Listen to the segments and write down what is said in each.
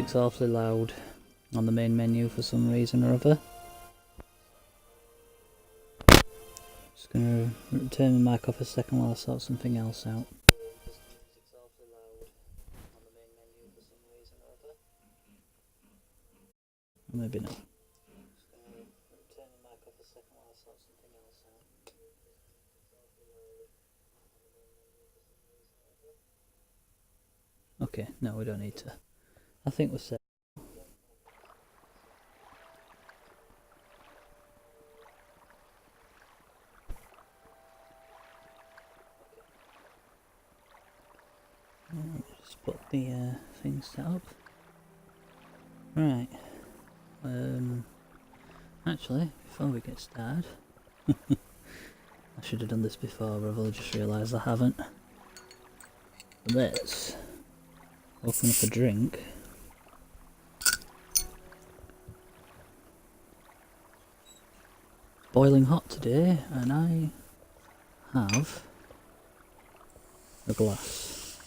music's awfully loud on the main menu for some reason or other. Just gonna turn my mic off a second while I sort something else out. Maybe not. Okay, no, we don't need to. I think we're set. Just put the things set up. Right. Actually, before we get started, I should have done this before, but I've only just realised I haven't. Let's open up a drink. Boiling hot today, and I have a glass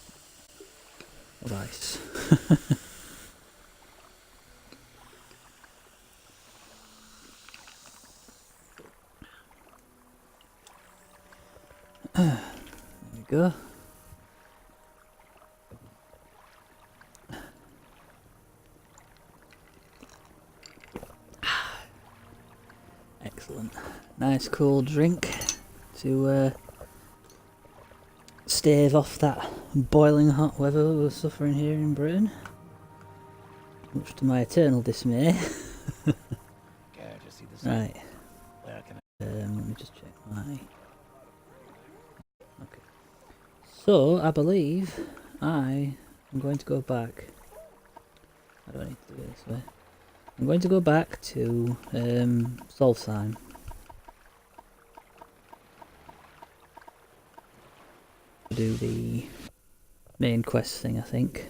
of ice. There we go. Excellent. Nice cool drink to stave off that boiling hot weather we're suffering here in Britain. Much to my eternal dismay. Right. Let me just check my... Okay. So, I believe I am going to go back... I don't need to do it this way. I'm going to go back to Solstheim. Do the main quest thing, I think.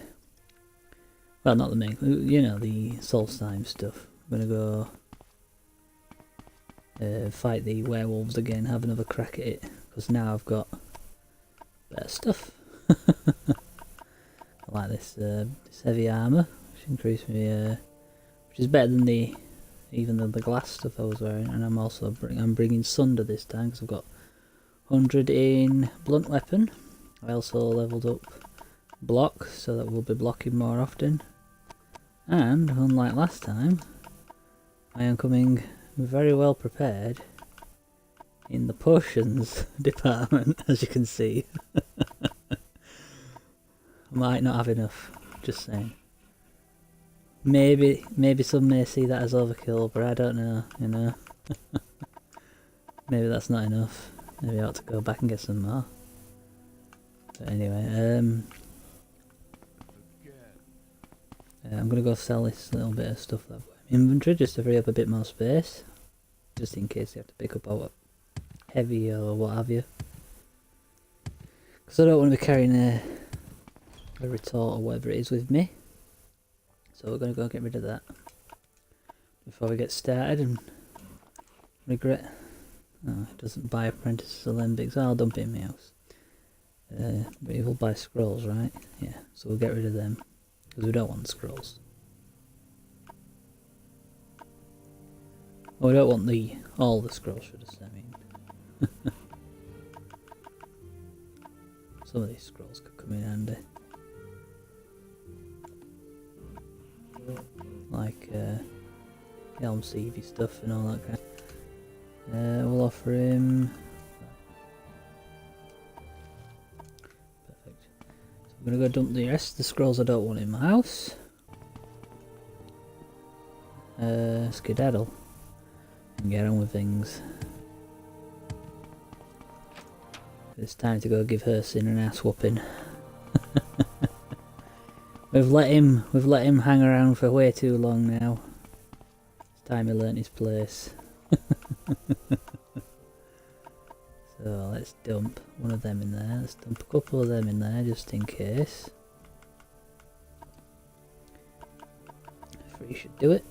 Well, not the main, you know, the Solstheim stuff. I'm gonna go fight the werewolves again, have another crack at it, because now I've got better stuff. I like this heavy armour, which increased me, which is better than even the glass stuff I was wearing, and I'm also bringing Sunder this time because I've got 100 in blunt weapon. I also leveled up block, so that we'll be blocking more often. And unlike last time, I am coming very well prepared in the potions department, as you can see. I might not have enough, just saying. Maybe some may see that as overkill, but I don't know, you know. Maybe that's not enough. Maybe I ought to go back and get some more. But anyway, I'm going to go sell this little bit of stuff that I've got in inventory just to free up a bit more space. Just in case you have to pick up a heavy or what have you. Because I don't want to be carrying a retort or whatever it is with me. So we're going to go get rid of that before we get started and regret. Oh, it doesn't buy apprentices alembics. I'll dump it in my house. But it will buy scrolls, right? Yeah, so we'll get rid of them because we don't want scrolls. Oh, we don't want all the scrolls, should I say? I mean, some of these scrolls could come in handy. Like Elm Seavey stuff and all that kind of. We'll offer him. Perfect. So I'm gonna go dump the rest of the scrolls I don't want in my house. Skedaddle and get on with things. It's time to go give Hersin an ass whooping. We've let him hang around for way too long now. It's time he learnt his place. So let's dump one of them in there. Let's dump a couple of them in there just in case. 3 should do it.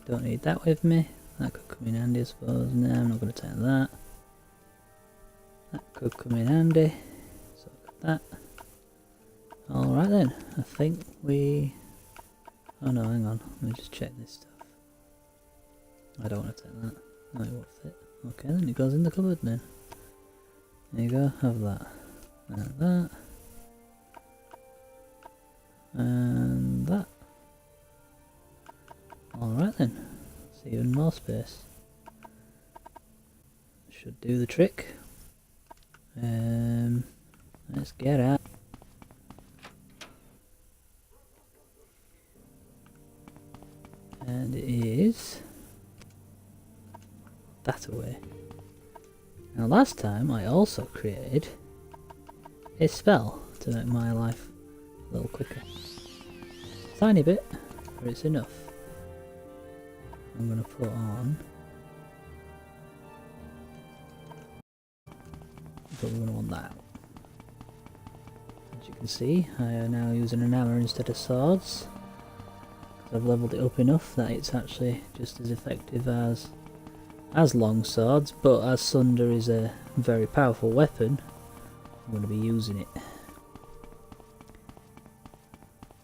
Don't need that with me. That could come in handy, I suppose. No, I'm not going to take that. That could come in handy. So that. Alright then, I think we Oh no, hang on. Let me just check this stuff. I don't want to take that. No, it won't fit. Okay, then it goes in the cupboard then. There you go, have that. And that. And that. Alright then. See, even more space. Should do the trick. Let's get out. And it is that away. Now last time I also created a spell to make my life a little quicker. Tiny bit, but it's enough. I'm going to put on, but we're going to want that out. As you can see, I am now using an hammer instead of swords. I've leveled it up enough that it's actually just as effective as long swords, but as Sunder is a very powerful weapon, I'm going to be using it.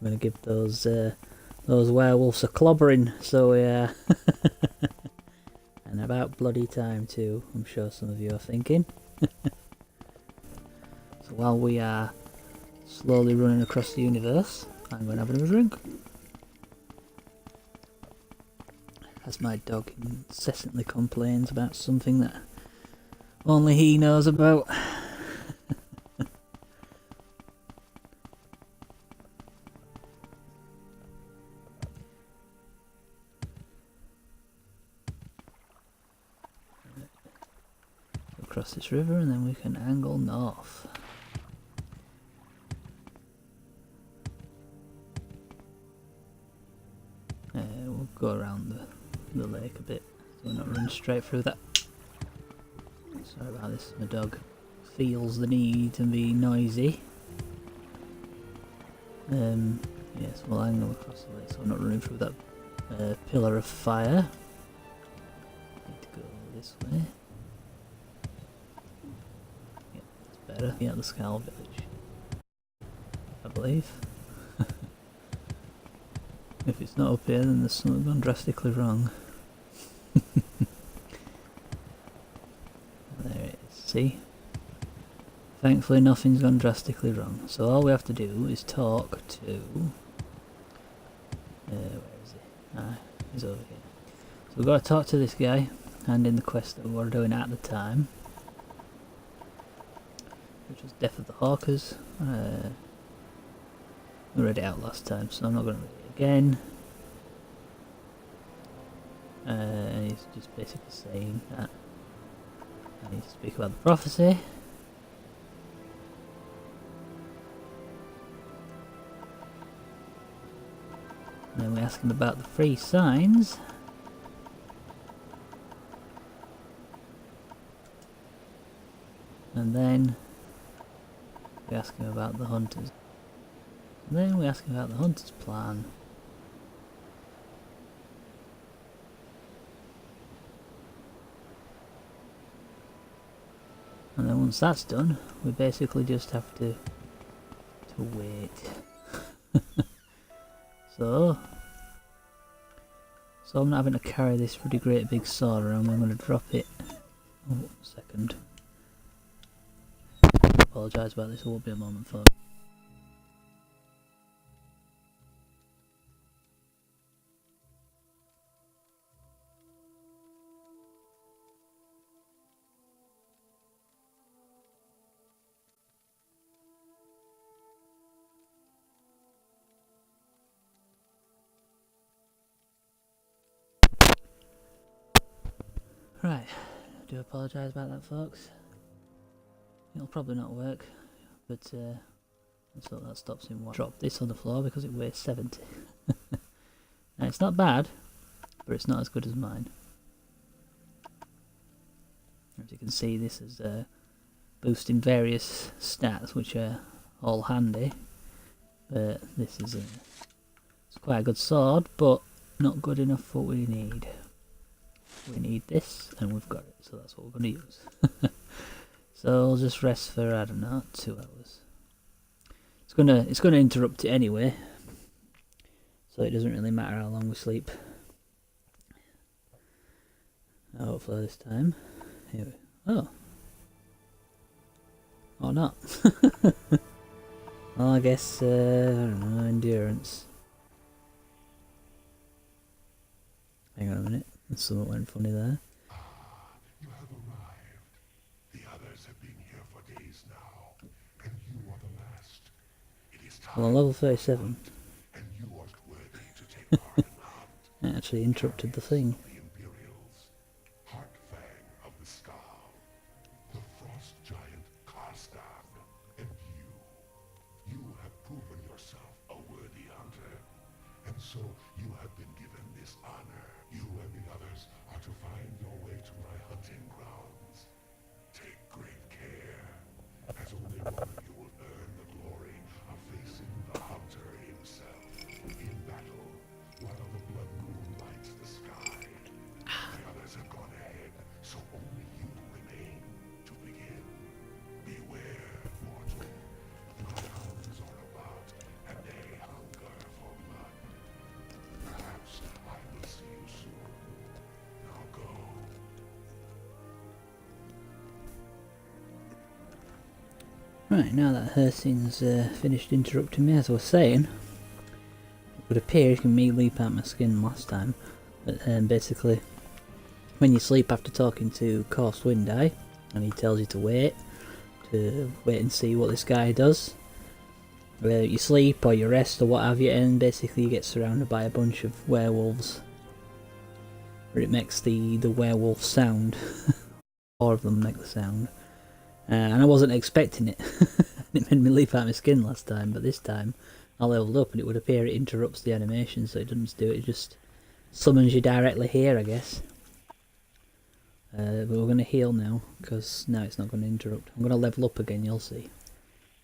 I'm going to give those werewolves a clobbering, so yeah. And about bloody time too, I'm sure some of you are thinking. So while we are slowly running across the universe, I'm going to have another drink. As my dog incessantly complains about something that only he knows about. Across this river and then we can angle north. We'll go around the lake a bit, so we're not running straight through that. Sorry about this, my dog feels the need to be noisy. Yes, we'll angle across the lake so we're not running through that pillar of fire. Need to go this way. Yeah, that's better. Yeah, the Skull Village, I believe. If it's not up here, then there's something gone drastically wrong. There it is, see? Thankfully nothing's gone drastically wrong. So all we have to do is talk to... where is he? Ah, he's over here. So we've got to talk to this guy, hand in the quest that we were doing at the time. Which was Death of the Hawkers. We read it out last time, so I'm not going to read it again. And he's just basically saying that I need to speak about the prophecy. And then we ask him about the 3 signs. And then we ask him about the hunters. And then we ask him about the hunter's plan. And then once that's done, we basically just have to wait. So I'm not having to carry this pretty great big sword around. I'm going to drop it. Oh, a second. I apologise about this. It won't be a moment, folks. Right, I do apologise about that, folks. It'll probably not work, but let's hope that stops him. Drop this on the floor because it weighs 70. Now it's not bad, but it's not as good as mine. As you can see, this is boosting various stats, which are all handy. But this is it's quite a good sword, but not good enough for what we need. We need this, and we've got it, so that's what we're going to use. So I'll just rest for, I don't know, 2 hours. It's gonna interrupt it anyway. So so it doesn't really matter how long we sleep. Hopefully this time. Here we, oh. Or not. Well, I guess, I don't know, endurance. Hang on a minute, something went funny there. You have arrived. The others have been here for days now, and you are the last. It is time. Well, I'm level 37. And you are worthy to take part in the hunt. It actually interrupted the thing. The Imperials, Heartfang of the Skal, the Frost Giant Karstan, and you. You have proven yourself a worthy hunter, and so you have been given this honor. You and the others are to find your way to my hunting grounds. Take great care, as only one of you will earn the glory of facing the hunter himself in battle while the blood moon lights the sky. The others have gone ahead, so only you remain to begin. Beware, mortal. My hounds are about, and they hunger for blood. Perhaps I will see you soon. Now go. Right, now that Herstein's finished interrupting me, as I was saying, it would appear he can me leap out my skin last time. But basically, when you sleep after talking to Coarse Wind Eye, and he tells you to wait and see what this guy does. You sleep or you rest or what have you, and basically you get surrounded by a bunch of werewolves. Where it makes the werewolf sound. 4 of them make the sound. And I wasn't expecting it. It made me leap out my skin last time, but this time I leveled up and it would appear it interrupts the animation, so it doesn't do it, it just summons you directly here, I guess. But we're going to heal now, because now it's not going to interrupt. I'm going to level up again, you'll see.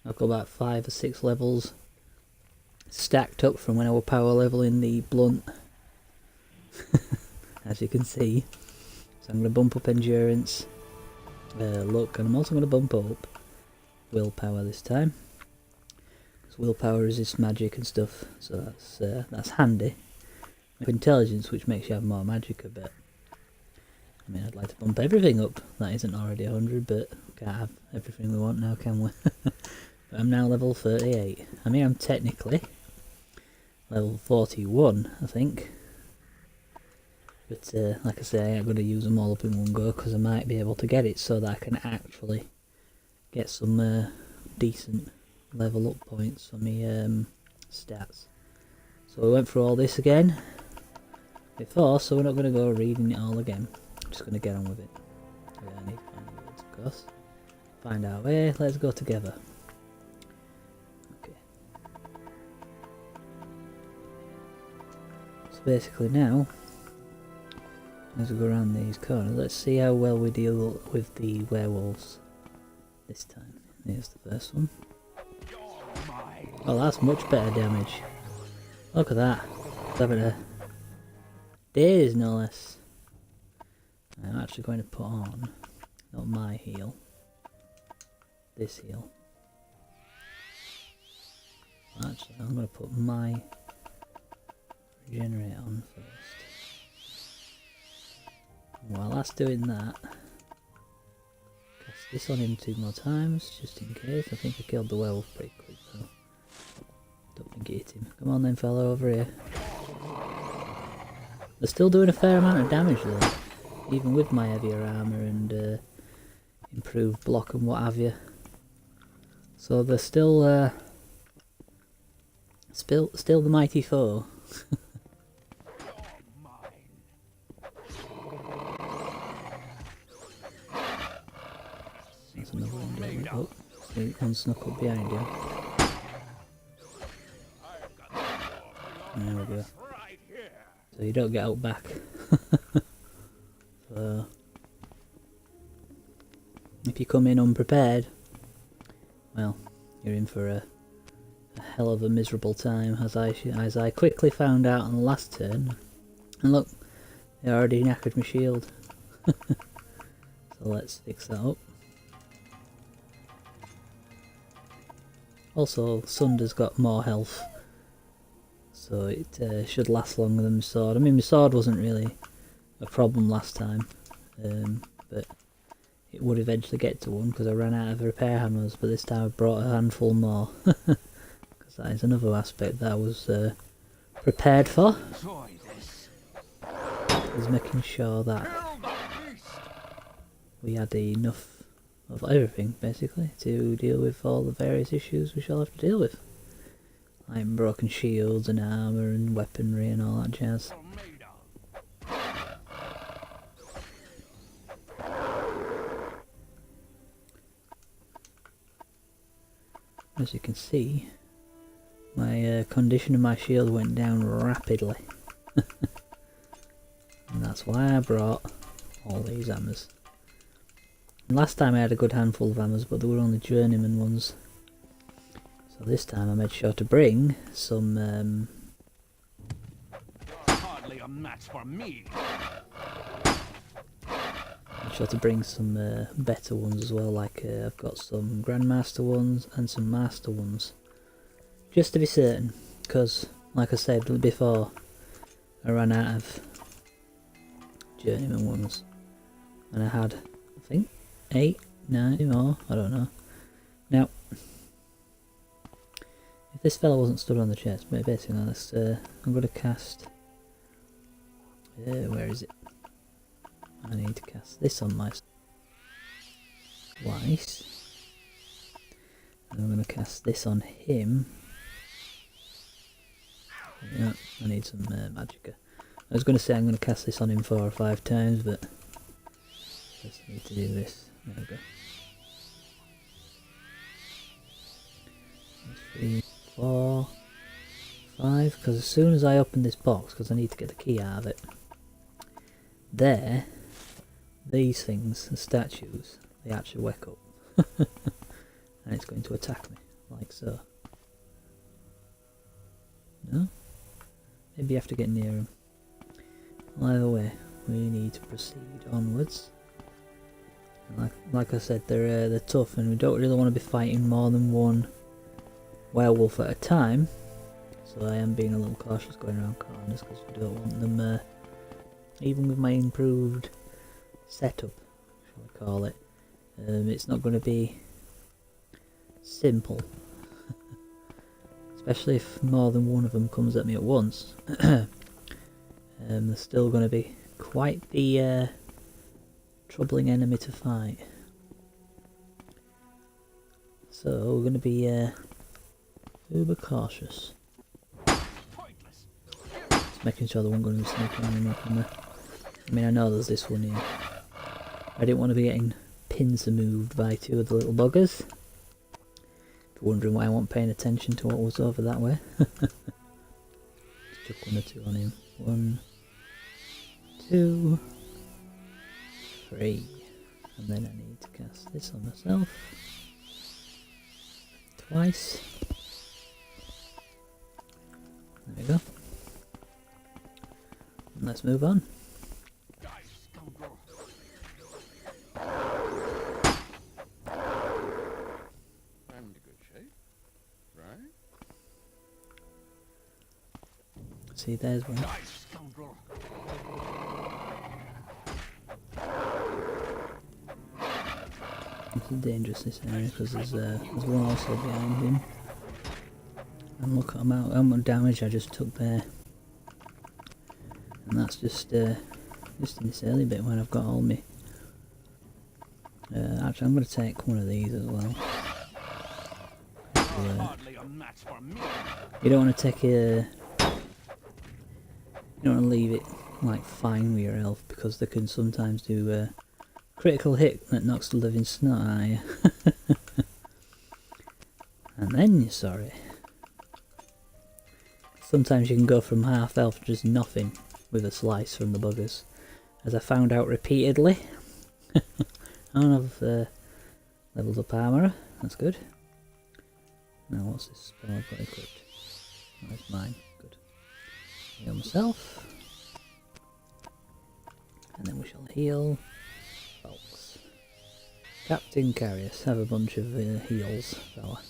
I've got about 5 or 6 levels stacked up from when I was power leveling the blunt. As you can see. So I'm going to bump up endurance, luck, and I'm also going to bump up willpower this time. Because willpower resists magic and stuff, so that's handy. Intelligence, which makes you have more magic a bit. I mean, I'd like to bump everything up. That isn't already 100, but can't have everything we want now, can we? But I'm now level 38. I mean, I'm technically level 41, I think. But like I say, I ain't going to use them all up in one go, because I might be able to get it so that I can actually get some decent level up points for me stats. So we went through all this again before, so we're not going to go reading it all again. I'm just going to get on with it. Yeah, I need to find the words, of course. Find our way, let's go together. Okay. So basically now, as we go around these corners, let's see how well we deal with the werewolves this time. Here's the first one. Oh, that's much better damage. Look at that. It's having a daze, no less. I'm actually going to put on, not my heal, this heal. Actually, I'm going to put my regenerate on first. While that's doing that, cast this on him 2 more times, just in case. I think I killed the werewolf pretty quick though. Don't think it hit him. Come on then, fella, over here. They're still doing a fair amount of damage though, even with my heavier armour and improved block and what have you. So they're still still the mighty foe. There's another one down there. Oh, see, one snuck up behind you. There we go. So you don't get out back. So if you come in unprepared, well, you're in for a hell of a miserable time, as I quickly found out on the last turn. And look, they already knackered my shield. So let's fix that up. Also, Sunder's got more health, so it should last longer than my sword. I mean, my sword wasn't really a problem last time, but it would eventually get to one because I ran out of repair hammers, but this time I brought a handful more. Because that is another aspect that I was prepared for. Is making sure that we had enough of everything, basically, to deal with all the various issues we shall have to deal with. Like broken shields and armour and weaponry and all that jazz. As you can see, my condition of my shield went down rapidly. And that's why I brought all these hammers. And last time I had a good handful of hammers, but they were only journeyman ones. So this time I made sure to bring some Hardly a match for me. made sure to bring some better ones as well, like I've got some Grandmaster ones and some Master ones. Just to be certain, because like I said before, I ran out of journeyman ones. And I had, I think, 8, 9 more, I don't know. Now, if this fella wasn't stood on the chest, but basically let's, I'm going to cast, where is it? I need to cast this on my twice. And I'm going to cast this on him. Yeah, I need some magicka. I was going to say I'm going to cast this on him 4 or 5 times, but I just need to do this. There we go. 3, 4, 5, because as soon as I open this box, because I need to get the key out of it, there, these things, the statues, they actually wake up. And it's going to attack me, like so. No? Maybe you have to get near him. Well, either way, we need to proceed onwards. And like I said, they're tough, and we don't really want to be fighting more than one werewolf at a time. So I am being a little cautious going around corners because we don't want them, even with my improved setup, shall I call it, it's not going to be simple. Especially if more than one of them comes at me at once. They're still going to be quite the troubling enemy to fight. So we're going to be uber cautious. Just making sure the one going to be sneaking on up in there. I mean, I know there's this one here. I didn't want to be getting pincer moved by 2 of the little buggers. If you're wondering why I wasn't paying attention to what was over that way. Let's chuck 1 or 2 on him. 1, 2, 3. And then I need to cast this on myself. Twice. There we go. And let's move on. See, there's one. This is dangerous, this area, because there's one also behind him. And look at how much damage I just took there. And that's just in this early bit when I've got all my... actually, I'm going to take one of these as well. You don't want to take a... You don't want to leave it like fine with your health, because they can sometimes do a critical hit that knocks the living snot out of you. And then you're sorry. Sometimes you can go from half health to just nothing with a slice from the buggers, as I found out repeatedly. I don't have leveled up armour, that's good. Now what's this spell I've got equipped? Oh, it's mine, good. Heal myself. And then we shall heal folks. Captain Carrius, have a bunch of heals, fella.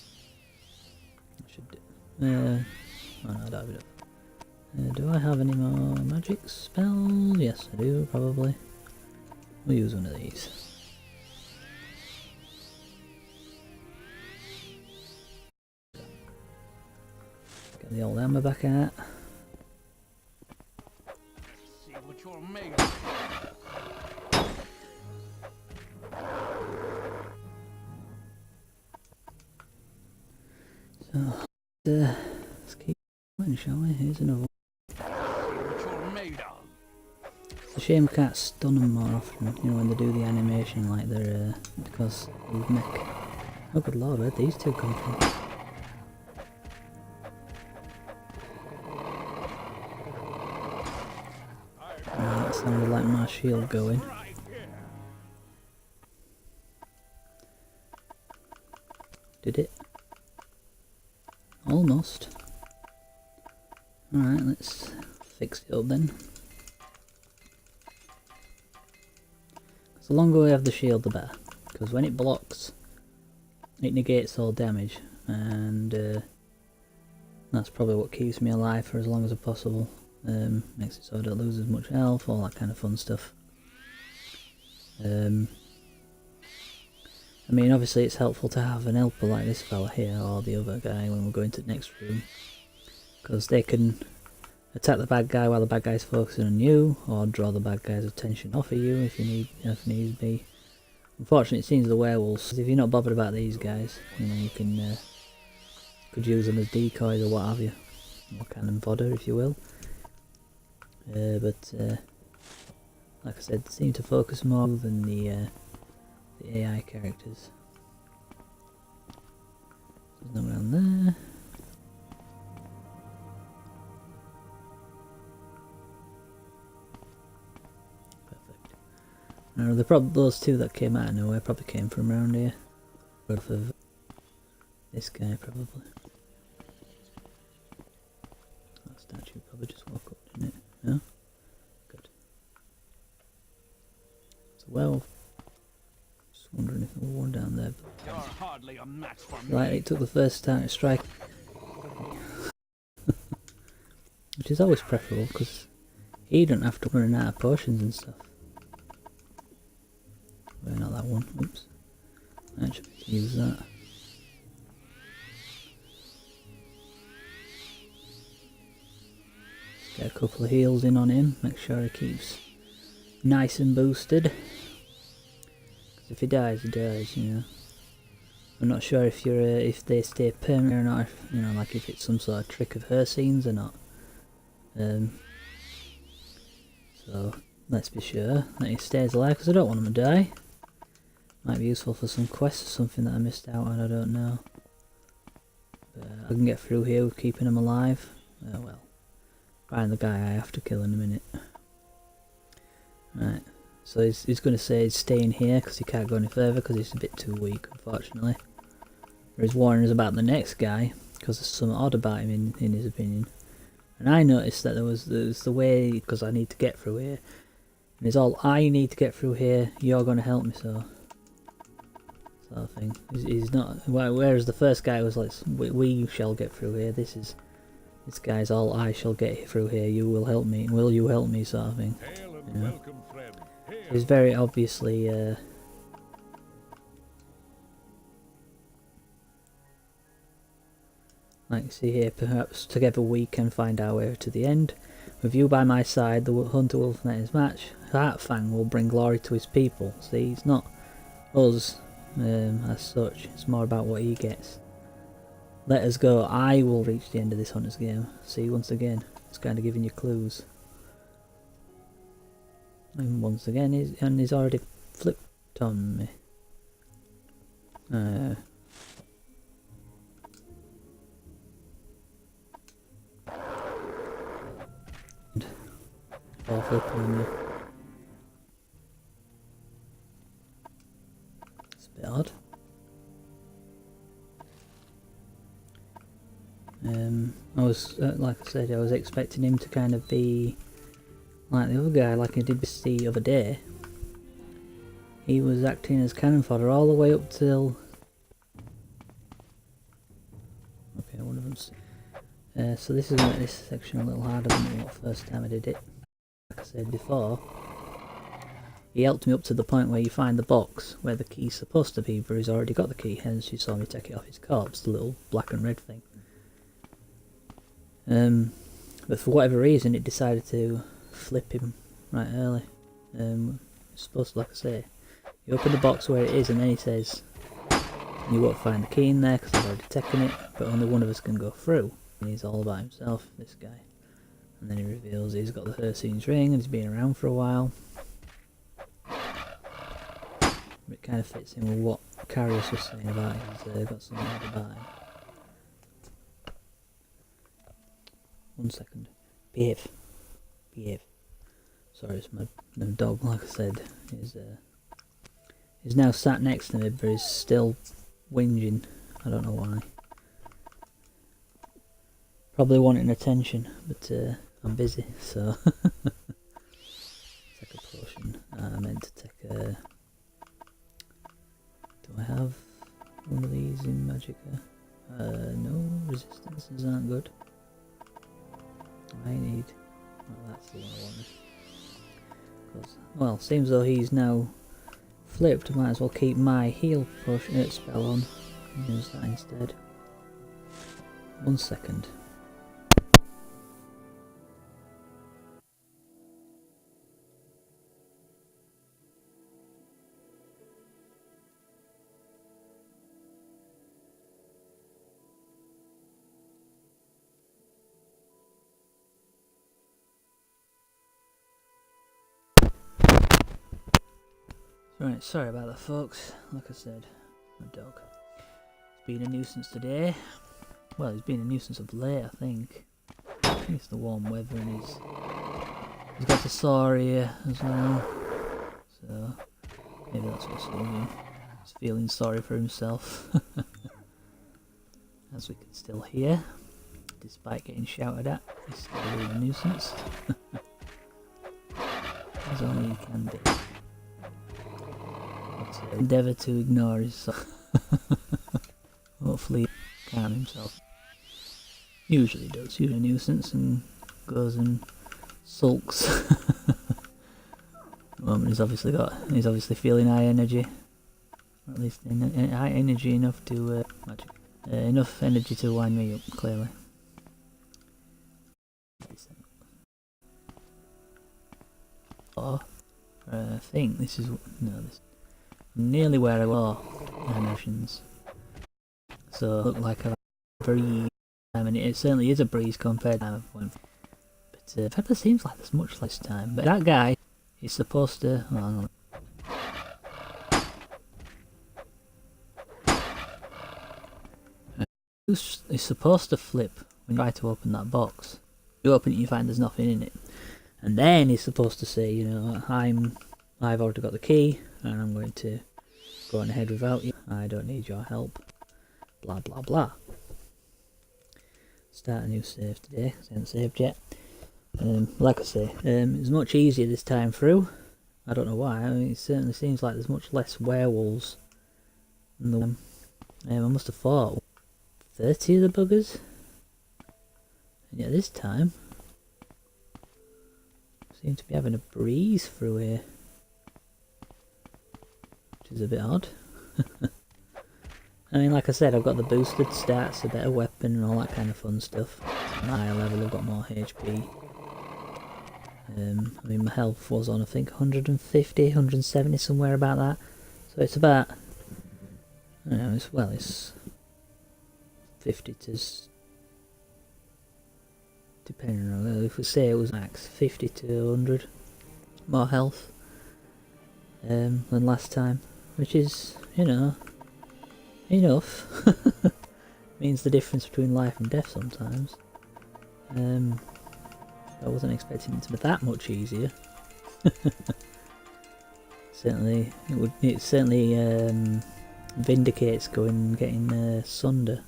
I should do... oh no, I don't have enough. Do I have any more magic spells? Yes, I do, probably. We'll use one of these. Get the old hammer back out. See what you're made of. So, let's keep going, shall we? Here's another one. See what you're made of. It's a shame we can't stun them more often, you know, when they do the animation like they're, because these mech. Oh good lord, where'd these two come from? That sounded like my shield going. Did it? Almost. Alright, let's fix it up then. The longer we have the shield the better, because when it blocks it negates all damage, and that's probably what keeps me alive for as long as possible. Makes it so I don't lose as much health, all that kind of fun stuff. I mean, obviously it's helpful to have an helper like this fella here, or the other guy when we're going to the next room, because they can attack the bad guy while the bad guy's focusing on you, or draw the bad guy's attention off of you if needs be. Unfortunately, it seems the werewolves, if you're not bothered about these guys, you know, you can could use them as decoys or what have you, or cannon fodder if you will. But like I said, they seem to focus more than the AI characters. There's no around there. Now, those two that came out of nowhere probably came from around here. Both of this guy probably. That statue probably just woke up, didn't it? No? Good. So well, just wondering if there was one down there. You're hardly a match for me. Right, it took the first time to strike. Which is always preferable because he don't have to run out of potions and stuff. Well, not that one. Oops. I should use that. Get a couple of heals in on him. Make sure he keeps nice and boosted. Because if he dies, you know. I'm not sure if you're if they stay permanent or not. If, you know, like if it's some sort of trick of her scenes or not. So let's be sure that he stays alive because I don't want him to die. Might be useful for some quests or something that I missed out on, I don't know. But I can get through here with keeping him alive. Well, find the guy I have to kill in a minute. Right, so he's going to say he's staying here because he can't go any further because he's a bit too weak, unfortunately. Or he's warning us about the next guy because there's something odd about him in his opinion. And I noticed that there's the way, because I need to get through here. And it's all, I need to get through here, you're going to help me, so. Sort of thing. He's not, whereas the first guy was like, we shall get through here, this guy's all, I shall get through here, you will help me, will you help me, sort of thing. You know? He's very obviously, like you see here, perhaps together we can find our way to the end. With you by my side, the hunter will find his match. Heartfang will bring glory to his people. See, it's not us as such, it's more about what he gets. Let us go, I will reach the end of this hunter's game. See, once again, it's kind of giving you clues. And once again, he's already flipped on me. Or flipping on me. It's a bit odd. I was, like I said, I was expecting him to kind of be like the other guy, like he did the other day. He was acting as cannon fodder all the way up till... Okay, one of them's... So this is going to make this section a little harder than what first time I did it. Like I said before, he helped me up to the point where you find the box where the key's supposed to be, but he's already got the key, hence you saw me take it off his corpse, the little black and red thing. But for whatever reason it decided to flip him right early. It's supposed to, like I say, you open the box where it is and then he says, you won't find the key in there because I've already taken it, but only one of us can go through. And he's all by himself, this guy. And then he reveals he's got the Hersene's ring and he's been around for a while. It kind of fits in with what Carius was saying about he's got something to buy. 1 second. Behave. Behave. Sorry, it's my dog, like I said. He's now sat next to me, but he's still whinging. I don't know why. Probably wanting attention, but I'm busy, so... Take a potion. I meant to take a... Do I have one of these in Magicka? No, resistances aren't good. I need... Well, that's the one I wanted. Cause, well, seems though he's now flipped, might as well keep my heal potion spell on and use that instead. 1 second. Right, sorry about that folks, like I said, my dog. He's been a nuisance today. Well, he's been a nuisance of late, I think. It's the warm weather and he's got a sore ear as well. So, maybe that's what's doing him. He's feeling sorry for himself. As we can still hear, despite getting shouted at, he's still being a nuisance. As only he can be. Endeavour to ignore his son. Hopefully calm himself. Usually does. Usually a nuisance and goes and sulks. At the moment he's obviously feeling high energy. Or at least high energy enough to enough energy to wind me up, clearly. Oh, I think this is this. Nearly where I was emotions. So it looked like a breeze. I mean, it certainly is a breeze compared to time. But in fact, it seems like there's much less time. But that guy is supposed to. Oh, he's supposed to flip when you try to open that box. You open it, you find there's nothing in it, and then he's supposed to say, you know, I've already got the key, and I'm going to go on ahead without you. I don't need your help. Blah blah blah. Start a new save today, because I haven't saved yet. Like I say, it's much easier this time through. I don't know why. I mean, it certainly seems like there's much less werewolves than the one. I must have fought 30 of the buggers. And yet this time, I seem to be having a breeze through here. Which is a bit odd. I mean, like I said, I've got the boosted stats, a better weapon and all that kind of fun stuff. At a higher level I've got more HP. I mean, my health was on, I think, 150, 170, somewhere about that. So it's about, I don't know, it's 50 to, depending on, if we say it was max, 50 to 100 more health than last time. Which is, you know, enough. Means the difference between life and death sometimes. I wasn't expecting it to be that much easier. It certainly vindicates getting Sunder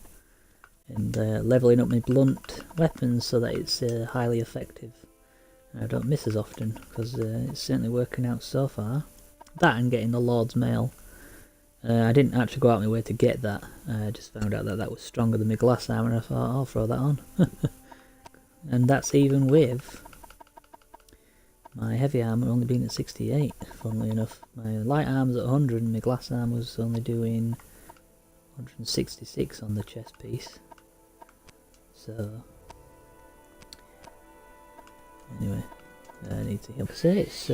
and leveling up my blunt weapons so that it's highly effective. I don't miss as often because it's certainly working out so far. That and getting the Lord's Mail. I didn't actually go out my way to get that. I just found out that that was stronger than my glass armor and I thought, I'll throw that on. And that's even with my heavy armour only being at 68, funnily enough. My light armour's at 100 and my glass armour's only doing 166 on the chest piece. So, anyway, I need to heal. Like I say, it's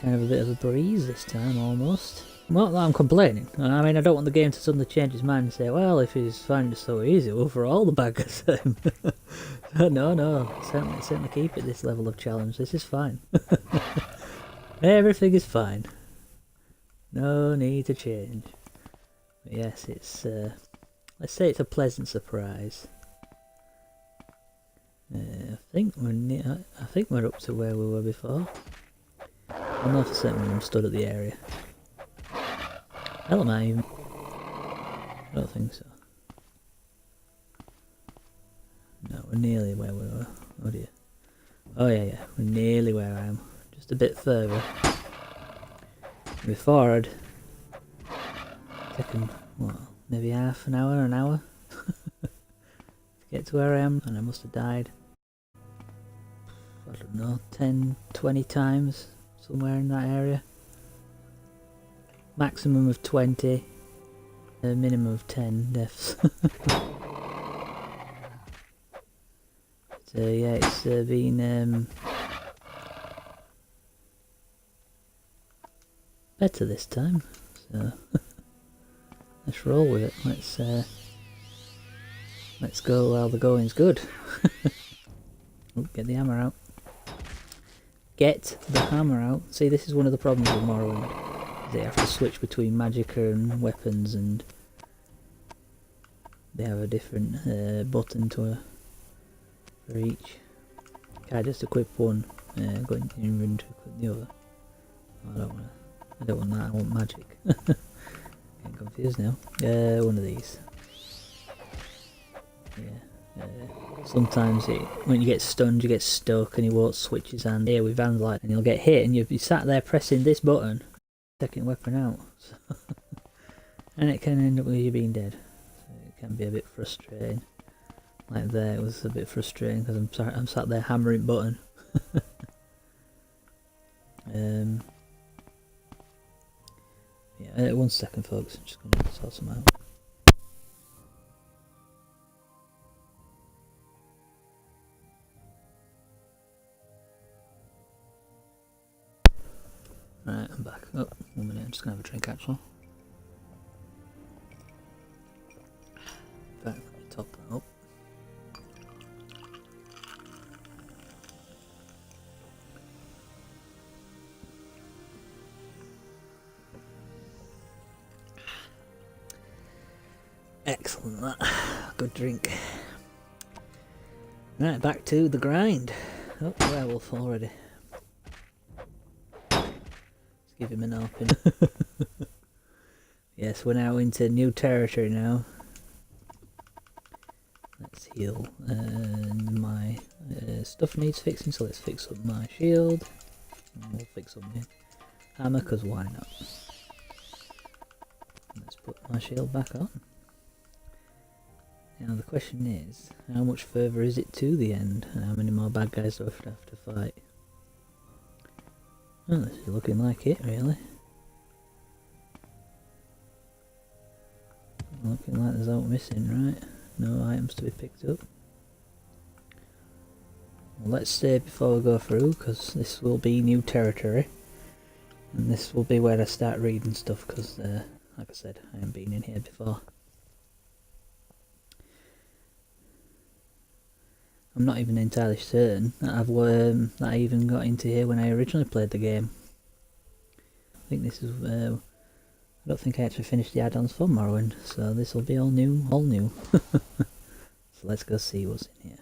kind of a bit of a breeze this time, almost. Not that I'm complaining. I mean, I don't want the game to suddenly change its mind and say, well, if he's finding it so easy, we'll for all the baggers. No, certainly keep it this level of challenge. This is fine. Everything is fine. No need to change. But yes, it's, let's say it's a pleasant surprise. I think we're up to where we were before. I know for certain when I'm stood at the area. Hell, am I even? I don't think so. No, we're nearly where we were. Oh dear. Oh yeah, we're nearly where I am. Just a bit further. Before I'd taken, what, maybe half an hour to get to where I am, and I must have died, I don't know, 10, 20 times somewhere in that area. Maximum of 20, a minimum of 10 deaths. So yeah, it's been better this time, so let's roll with it. Let's go while the going's good. Oh, get the hammer out. Get the hammer out. See, this is one of the problems with Morrowind. They have to switch between magicka and weapons, and they have a different button for each. Can't just equip one, go into your inventory, equip the other. I don't want that, I want magic. Getting confused now. One of these. Yeah. Sometimes when you get stunned, you get stuck and he won't switch his hand. Here with Van's and you'll get hit and you'll be sat there pressing this button, taking weapon out. And it can end up with you being dead. So it can be a bit frustrating. Like there, it was a bit frustrating because I'm sat there hammering button. Yeah, 1 second folks, I'm just going to sort some out. Right, I'm back. Oh, 1 minute, I'm just going to have a drink actually. Back, let me top that up. Excellent, that. Good drink. Right, back to the grind. Oh, werewolf already. Let's give him an open. Yes, we're now into new territory now. Let's heal. And my stuff needs fixing, so let's fix up my shield. And we'll fix up my hammer, because why not? Let's put my shield back on. Now the question is, how much further is it to the end? How many more bad guys do I have to fight? Oh, this is looking like it, really. Looking like there's out missing, right? No items to be picked up. Well, let's save before we go through, because this will be new territory. And this will be where I start reading stuff, because, like I said, I haven't been in here before. I'm not even entirely certain that that I even got into here when I originally played the game. I think this is, I don't think I actually finished the add-ons for Morrowind, so this will be all new, So let's go see what's in here.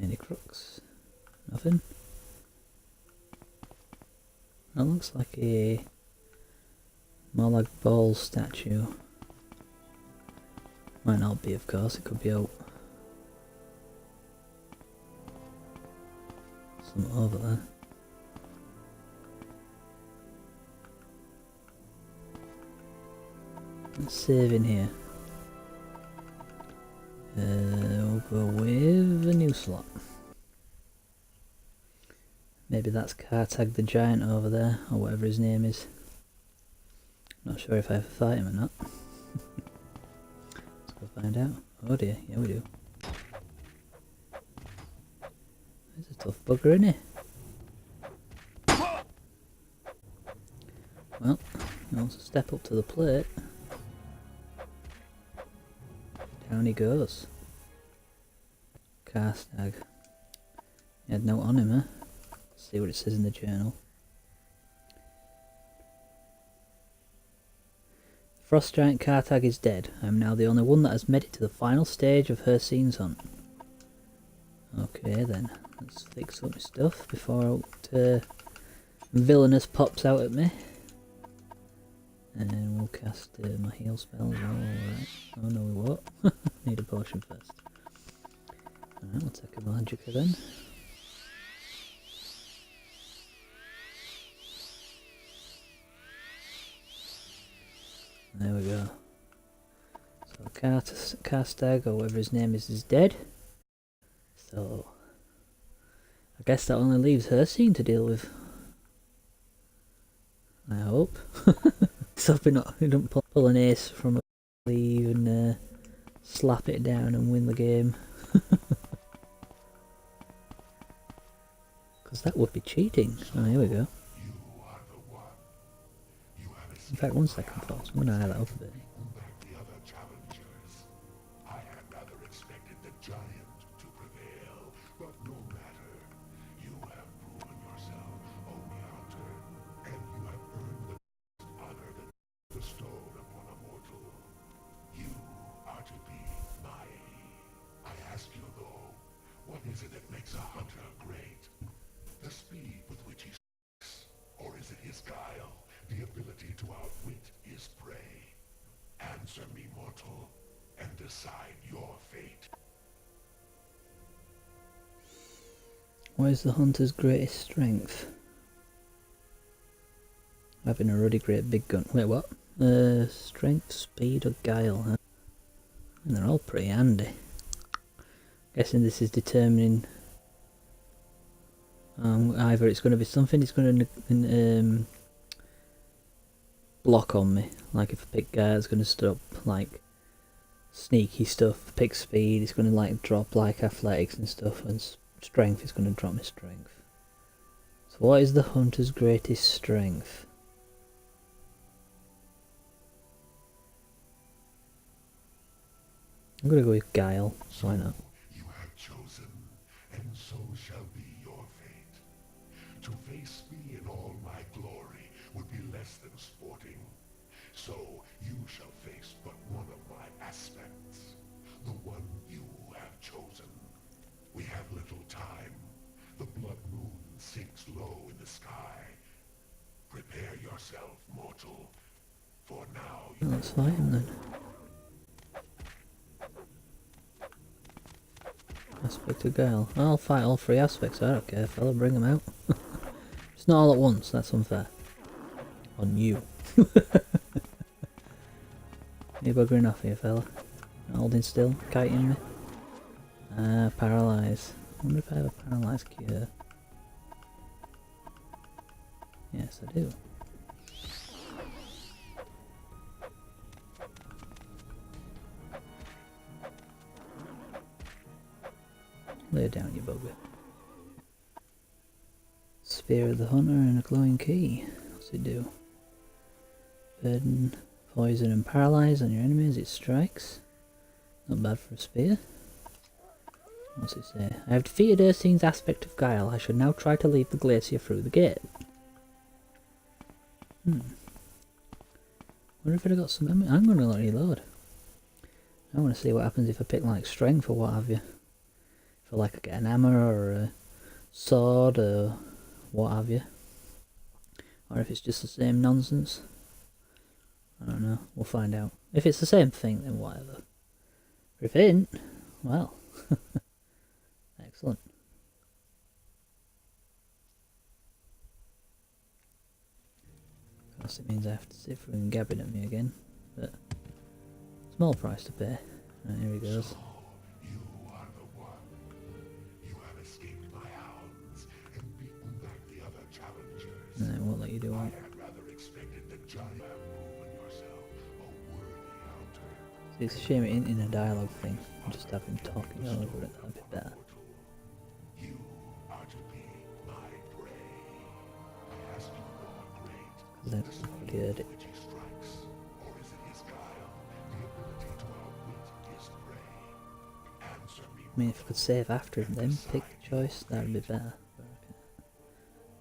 Any crooks? Nothing? That looks like a Molag Ball statue. Might not be, of course, it could be out. Something over there. Let's save in here. go with a new slot. Maybe that's Kartag the Giant over there, or whatever his name is. Not sure if I ever fight him or not. Let's go find out. Oh dear, yeah we do. He's a tough bugger, isn't he? Well, he wants to step up to the plate. Down he goes. Karstag. He had a note on him, huh? Let's see what it says in the journal. The frost giant Kartag is dead. I am now the only one that has made it to the final stage of Hircine's hunt. Okay then, let's fix up my stuff before villainous pops out at me. And we'll cast my heal spell as well, alright. Oh no we won't. Need a potion first. Alright, we'll take a Magicka then. There we go. So Karstag, or whatever his name is dead. So I guess that only leaves Hircine to deal with. I hope. So we don't pull an ace from a sleeve and slap it down and win the game. Because that would be cheating. Oh, here we go. In fact, 1 second, folks. I'm going to hide that up a bit. Is it that makes a hunter great? The speed with which he strikes, or is it his guile, the ability to outwit his prey? Answer me, mortal, and decide your fate. What is the hunter's greatest strength? Having a really great big gun. Wait, what? Strength, speed, or guile, huh? And they're all pretty handy. Guessing this is determining either it's going to be something it's going to block on me, like if I pick guy it's going to stop like sneaky stuff, pick speed it's going to like drop like athletics and stuff, and strength is going to drop my strength. So what is the hunter's greatest strength? I'm going to go with guile, so why not? Chosen, and so shall be your fate. To face me in all my glory would be less than sporting. So you shall face but one of my aspects, the one you have chosen. We have little time. The blood moon sinks low in the sky. Prepare yourself, mortal, for now you... Let's fight him then. Aspect of guile. I'll fight all 3 aspects, I don't care, fella, bring them out. It's not all at once, that's unfair. On you. You buggering off here, fella. Holding still, kiting me. Ah, paralyze. I wonder if I have a paralyze cure. Yes, I do. Lay down, you bugger. Spear of the Hunter and a glowing key. What's it do? Burden, poison and paralyze on your enemies it strikes. Not bad for a spear. What's it say? I have defeated Hircine's aspect of guile. I should now try to leave the glacier through the gate. Wonder if I'd have got some... I'm going to reload. I want to see what happens if I pick like strength or what have you. If I like get an hammer or a sword or what have you. Or if it's just the same nonsense. I don't know, we'll find out. If it's the same thing then whatever. If it ain't, well, excellent. Of course it means I have to sit through and gabbing at me again, but small price to pay. Right, here he goes. So, you are the It's a shame it ain't in a dialogue thing. Just have him talking over it, that'd be better. You are to be my prey. I ask you, Lord Great, Because I've already heard it. which he strikes, or is it his guile, the ability to outwit his prey? Answer me. I mean, if I could save after him, then pick the choice, that would be better.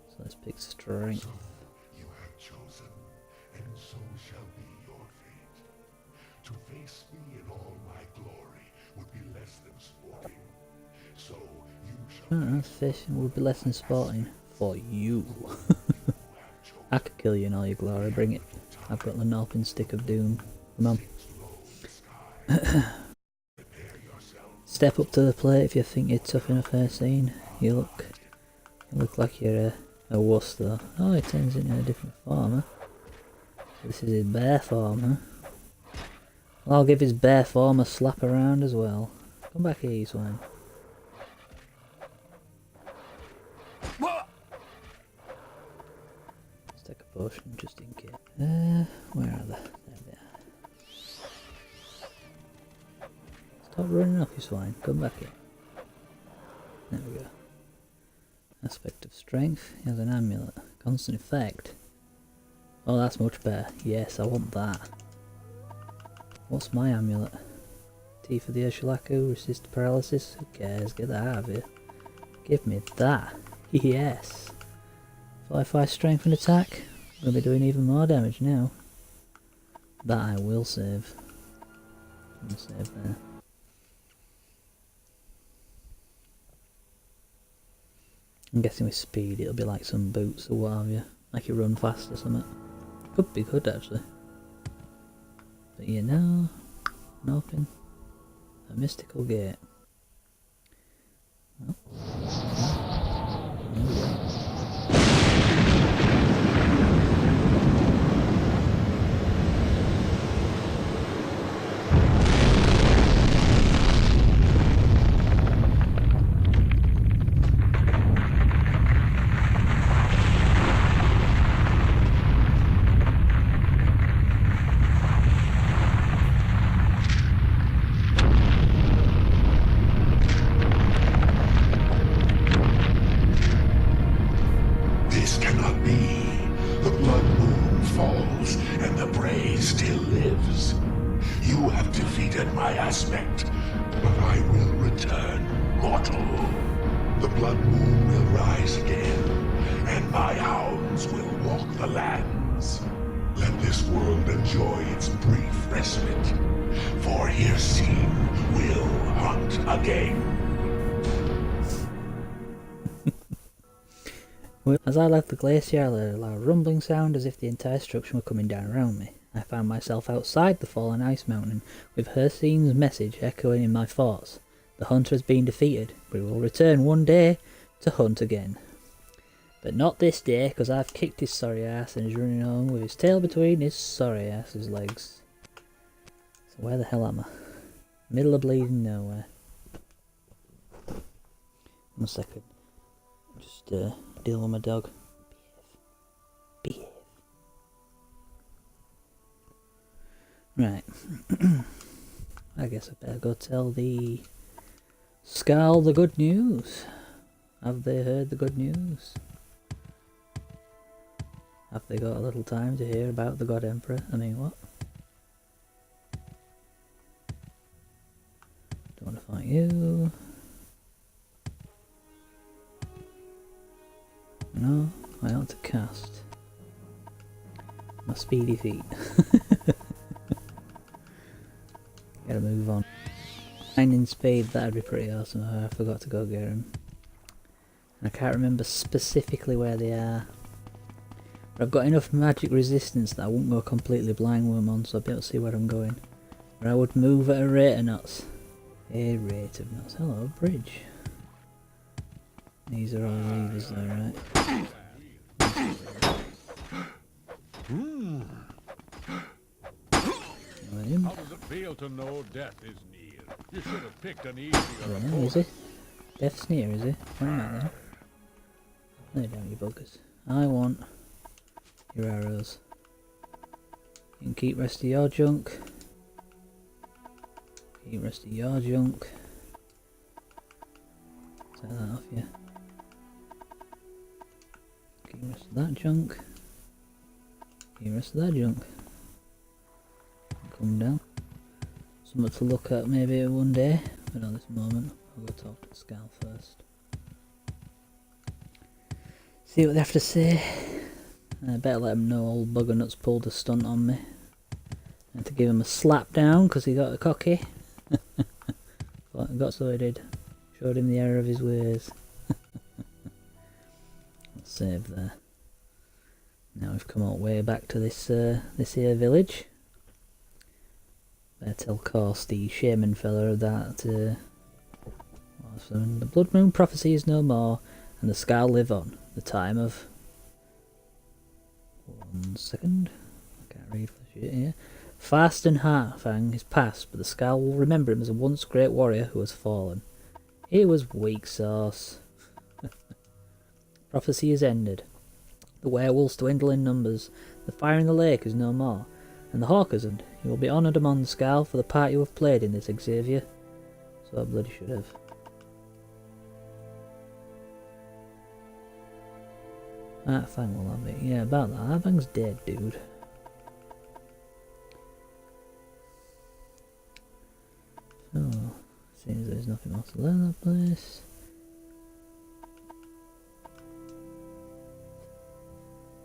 So let's pick strength. You have chosen, and so shall be your fate. To face me in all my glory would be less than sporting. So you shall Alright, fishing would be less than sporting. For you. I could kill you in all your glory, bring it. I've got the Norpin Stick of Doom. Come on. Step up to the plate if you think you're tough enough here, scene. You look like you're a wuss though. Oh, he turns into a different form, huh? This is his bear form, huh? Well, I'll give his bear form a slap around as well. Come back here, you swine. Let's take a potion just in case. Where are they? There they are. Stop running off, you swine. Come back here. There we go. Aspect of strength. He has an amulet. Constant effect. Oh, that's much better. Yes, I want that. What's my amulet? Teeth of the Ursulaku, resist paralysis. Who cares? Get that out of here. Give me that. Yes. 5/5 strength and attack. We'll be doing even more damage now. That I will save. I'll save there. I'm guessing with speed it'll be like some boots or what have you. Like you run fast or something. Could be good actually. But you know, nothing. A mystical gate. Well, there we go. This cannot be. The blood moon falls, and the prey still lives. You have defeated my aspect, but I will return mortal. The blood moon will rise again, and my hounds will walk the lands. Let this world enjoy its brief respite, for Hircine will hunt again. As I left the glacier, I heard a loud rumbling sound as if the entire structure were coming down around me. I found myself outside the fallen ice mountain, with Hircine's message echoing in my thoughts. The hunter has been defeated, but he will return one day to hunt again. But not this day, because I've kicked his sorry ass and he's running home with his tail between his sorry ass's legs. So where the hell am I? Middle of bleeding nowhere. 1 second. Just deal with my dog. Behave. Right. I guess I better go tell the Skull the good news. Have they heard the good news? Have they got a little time to hear about the God Emperor? I mean, what? Don't want to fight you. No, I ought to cast my speedy feet. Gotta move on. 9 in speed, that'd be pretty awesome. I forgot to go get him. I can't remember specifically where they are. But I've got enough magic resistance that I won't go completely blind with them on, so I'll be able to see where I'm going. But I would move at a rate of knots. A rate of knots. Hello, bridge. These are all levers though, right? How does it feel to know death is near? You should have picked an easier Where is he? Death's near, is he? Where am I then? Lay down, you buggers. I want your arrows. You can keep rest of your junk. Keep the rest of your junk. Take that off you. Keep the rest of that junk. Keep the rest of that junk. Come down. Something to look at maybe one day, but not this moment. I'll go talk to the Scal first. See what they have to say. I better let them know old bugger nuts pulled a stunt on me. I had to give him a slap down because he got cocky. But got so he did. Showed him the error of his ways. Let's save there. Now we've come all the way back to this here village. Better tell course the shaman fella that the blood moon prophecy is no more, and the Scal live on. The time of 1 second. I can't read for the shit here. Fast and Heartfang is past, but the Scal will remember him as a once great warrior who has fallen. He was weak sauce. Prophecy is ended. The werewolves dwindle in numbers. The fire in the lake is no more. And the hawk isn't. You will be honoured among the Scal for the part you have played in this, Xavier. So I bloody should have. Heartfang will have it. Yeah, about that. Heartfang's dead, dude. So, seems there's nothing else to learn that place.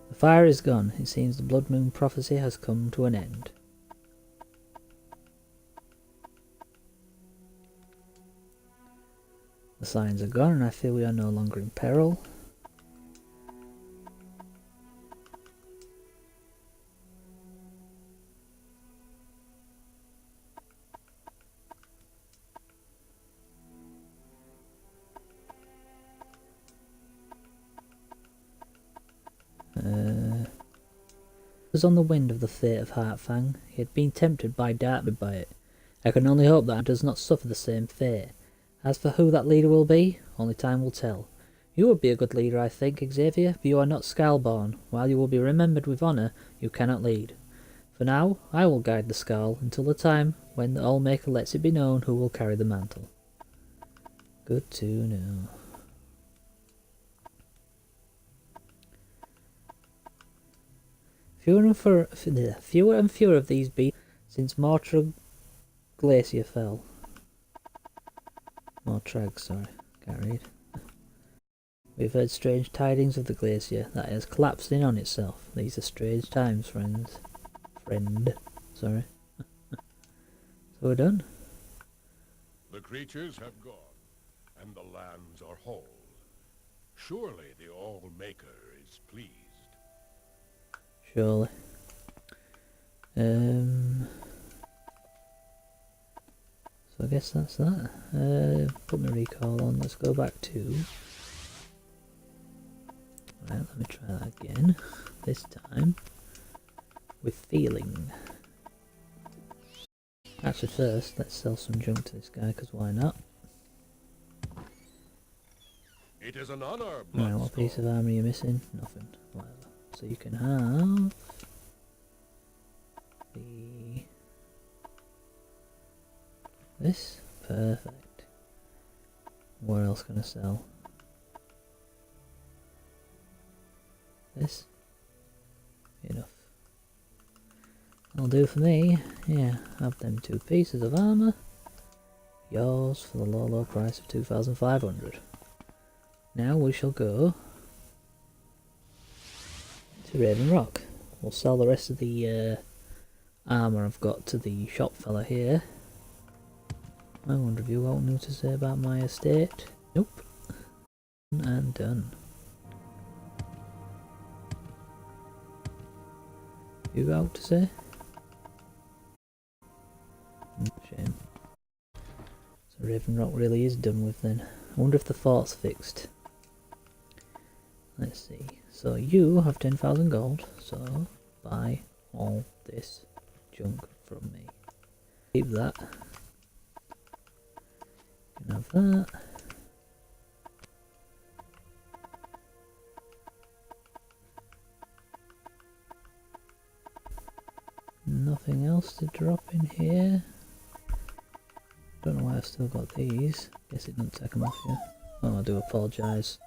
The fire is gone. It seems the blood moon prophecy has come to an end. The signs are gone and I feel we are no longer in peril. Was on the wind of the fate of Heartfang. He had been tempted by darkness by it. I can only hope that he does not suffer the same fate. As for who that leader will be, only time will tell. You would be a good leader, I think, Xavier, but you are not Scal-born. While you will be remembered with honour, you cannot lead. For now, I will guide the Scal until the time when the Allmaker lets it be known who will carry the mantle. Good to know. Fewer and fewer of these beasts since Mortrag Glacier fell. Mortrag, sorry, can't read. We've heard strange tidings of the glacier that has collapsed in on itself. These are strange times, friends. Sorry. So we're done. The creatures have gone, and the lands are whole. Surely the All-Maker is pleased. Surely. So I guess that's that. Put my recall on. Let's go back to. Right, let me try that again. This time with feeling. Actually, first let's sell some junk to this guy, because why not? It is an honor. Right, what piece of armour are you missing? Nothing. Whatever. So you can have this. Perfect. What else can I sell? This. Enough. That'll do for me. Yeah, have them 2 pieces of armour. Yours for the low price of 2,500. Now we shall go to Raven Rock. We'll sell the rest of the armour I've got to the shop fella here. I wonder if you got new to say about my estate. Nope. And done. You got out to say? Shame. So Raven Rock really is done with then. I wonder if the fort's fixed. Let's see. So you have 10,000 gold, so buy all this junk from me. Keep that. You can have that. Nothing else to drop in here. Don't know why I've still got these. Guess it didn't take them off yet. Oh, I do apologise.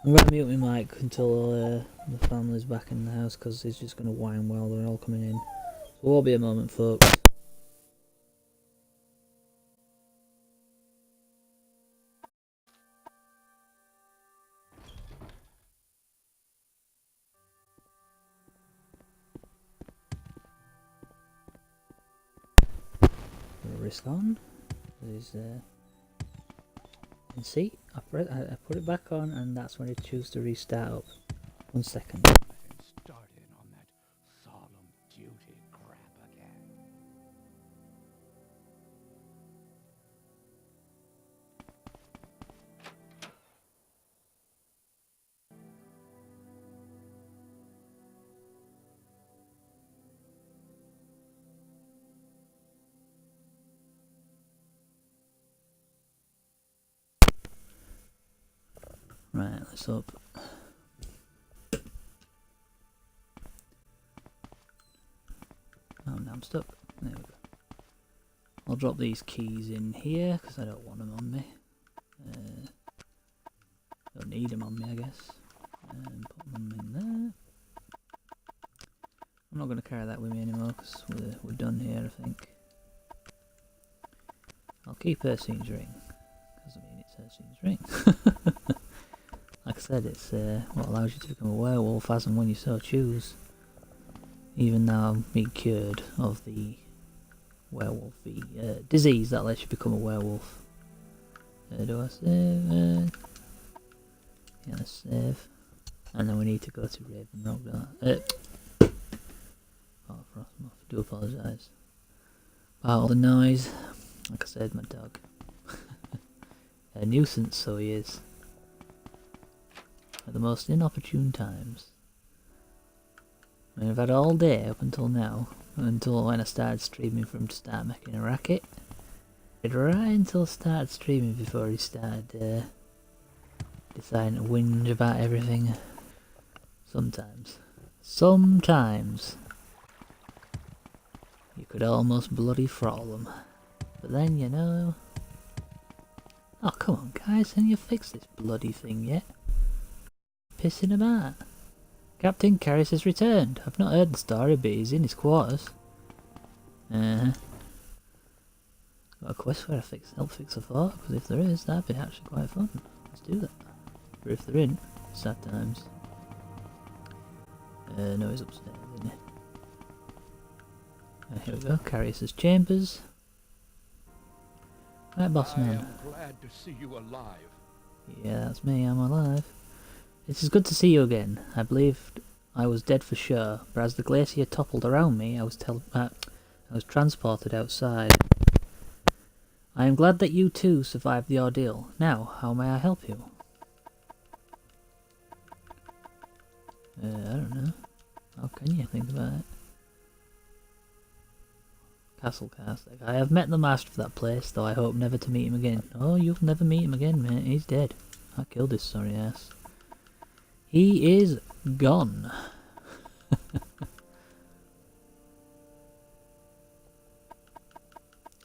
I'm going to mute my mic until the family's back in the house because he's just going to whine while they're all coming in. So it won't be a moment, folks. Risk on. There's and see, I put it back on, and that's when it chooses to restart up. 1 second. And start in on that solemn duty crap again. Right, let's hope. Oh, now I'm stuck. There we go. I'll drop these keys in here because I don't want them on me. Don't need them on me, I guess. And put them in there. I'm not going to carry that with me anymore because we're done here, I think. I'll keep Ursine's ring because I mean it's Ursine's ring. Like I said, it's what allows you to become a werewolf as and when you so choose. Even though I'm being cured of the werewolfy disease that lets you become a werewolf. Do I save? Yeah, let's save. And then we need to go to Raven Rock. Oh, Frostmoth, I do apologise about all the noise. Like I said, my dog. A nuisance, so he is. At the most inopportune times. I mean, I've had all day up until now, until when I started streaming for him to start making a racket. Right until I started streaming before he started deciding to whinge about everything. Sometimes you could almost bloody throttle them. But then, you know... Oh, come on guys, haven't you fixed this bloody thing yet? Pissing about. Captain Karras has returned. I've not heard the story, but he's in his quarters. Got a quest where I help fix a fort, because if there is, that'd be actually quite fun. Let's do that. But if there isn't, sad times. No, he's upstairs, isn't he? Here we go, Karras' chambers. Right, boss man. I am glad to see you alive. Yeah, that's me, I'm alive. It is good to see you again. I believed I was dead for sure, but as the glacier toppled around me, I was transported outside. I am glad that you too survived the ordeal. Now, how may I help you? I don't know. How can you think about it? Castle Carstic. I have met the master of that place, though I hope never to meet him again. Oh, you'll never meet him again, mate. He's dead. I killed his sorry ass. He is gone.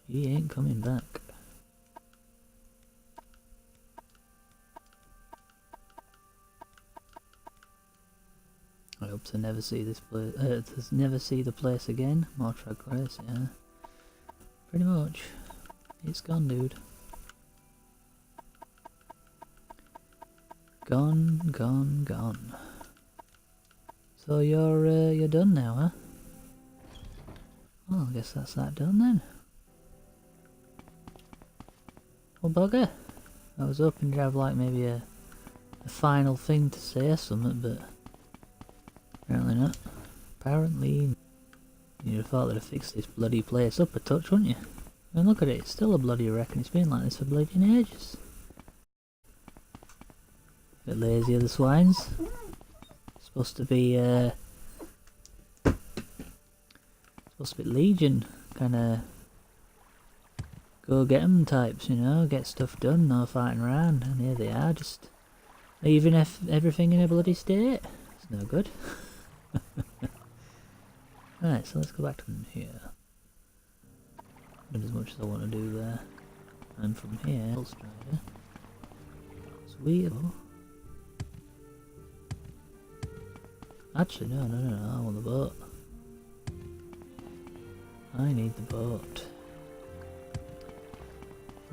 He ain't coming back. I hope to never see this place. To never see the place again. More Grace, yeah. Pretty much. It's gone, dude. Gone, gone, gone. So you're done now, huh? Well, I guess that's that done then. Well, bugger. I was hoping to have like maybe a final thing to say or something, but apparently not. Apparently, you'd have thought that I fixed this bloody place up a touch, wouldn't you? I mean, look at it, it's still a bloody wreck and it's been like this for bloody ages. Bit lazy of the swines. Supposed to be Legion, kinda go get 'em types, you know, get stuff done, no fighting around, and here they are, just leaving everything in a bloody state. It's no good. Right, so let's go back to them here. Not as much as I want to do there. And from here, Strider. Sweet. Actually, no, I want the boat. I need the boat.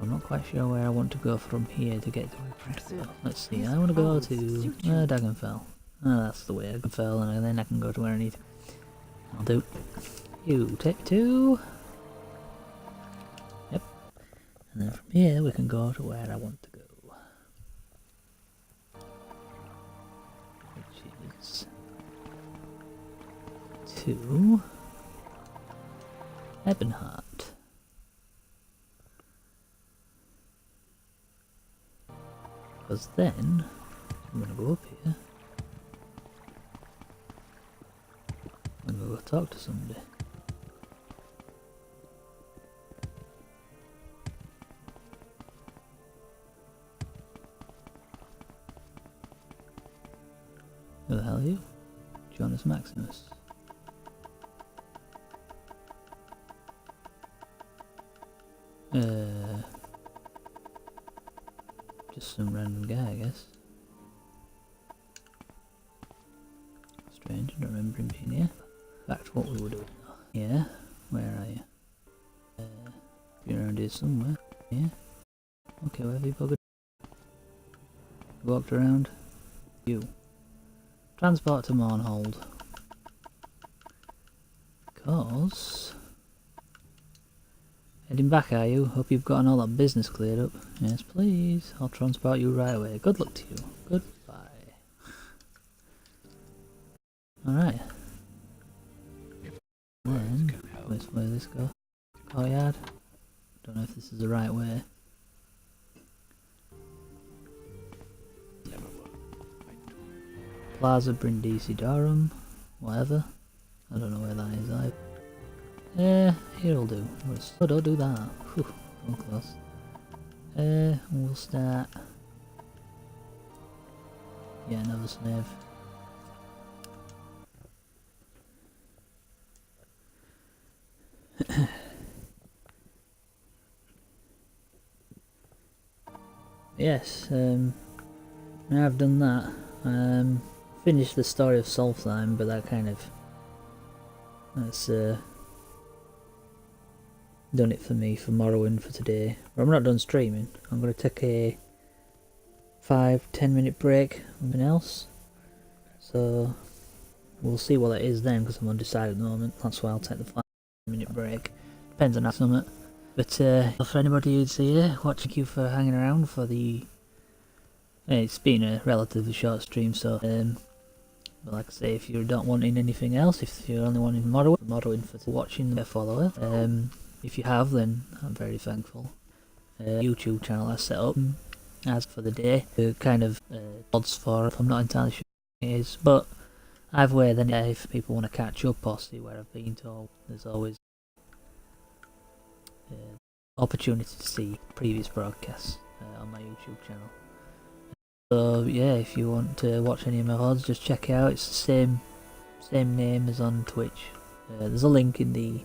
I'm not quite sure where I want to go from here to get to it. Let's see, I want to go to Dagenfell. Oh, that's the way, Dagenfell, and then I can go to where I need to. I'll do. You take 2. Yep. And then from here we can go to where I want to go. Which is to Ebonheart. Because then I'm gonna go up here and we'll go talk to somebody. Who the hell are you? Jonas Maximus. Just some random guy, I guess. Strange, I don't remember him being here. In fact, what we were doing though. Yeah, where are you? You're around here somewhere. Yeah. Okay, where have you buggered? Walked around. You. Transport to Mournhold. Because... Heading back, are you? Hope you've gotten all that business cleared up. Yes, please. I'll transport you right away. Good luck to you. Goodbye. Alright. Then, which way this go? Courtyard? Don't know if this is the right way. Plaza Brindisi Durham. Whatever. I don't know where that is either. Here'll do. Oh, don't do that. Whew, so close. We'll start. Yeah, another slave. Yes, now I've done that. Finished the story of Solstheim, but that kind of... That's, done it for me for Morrowind for today. But I'm not done streaming. I'm going to take a 5-10 minute break, something else. So we'll see what it is then, because I'm undecided at the moment. That's why I'll take the 5-minute break. Depends on that summit. But for anybody who's here, thank you for hanging around for the... It's been a relatively short stream, so but like I say, if you're not wanting anything else, if you're only wanting Morrowind for watching the follower, if you have, then I'm very thankful. YouTube channel I set up as for the day, kind of odds for it, I'm not entirely sure what it is, but either way, then if people want to catch up or see where I've been to, there's always opportunity to see previous broadcasts on my YouTube channel. So yeah, if you want to watch any of my VODs, just check it out. It's the same name as on Twitch. There's a link in the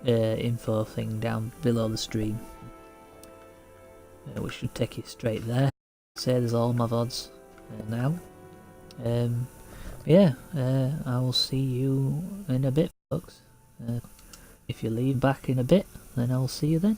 info thing down below the stream, which should take you straight there. Say there's all my VODs now. Yeah, I will see you in a bit, folks. If you leave back in a bit, then I'll see you then.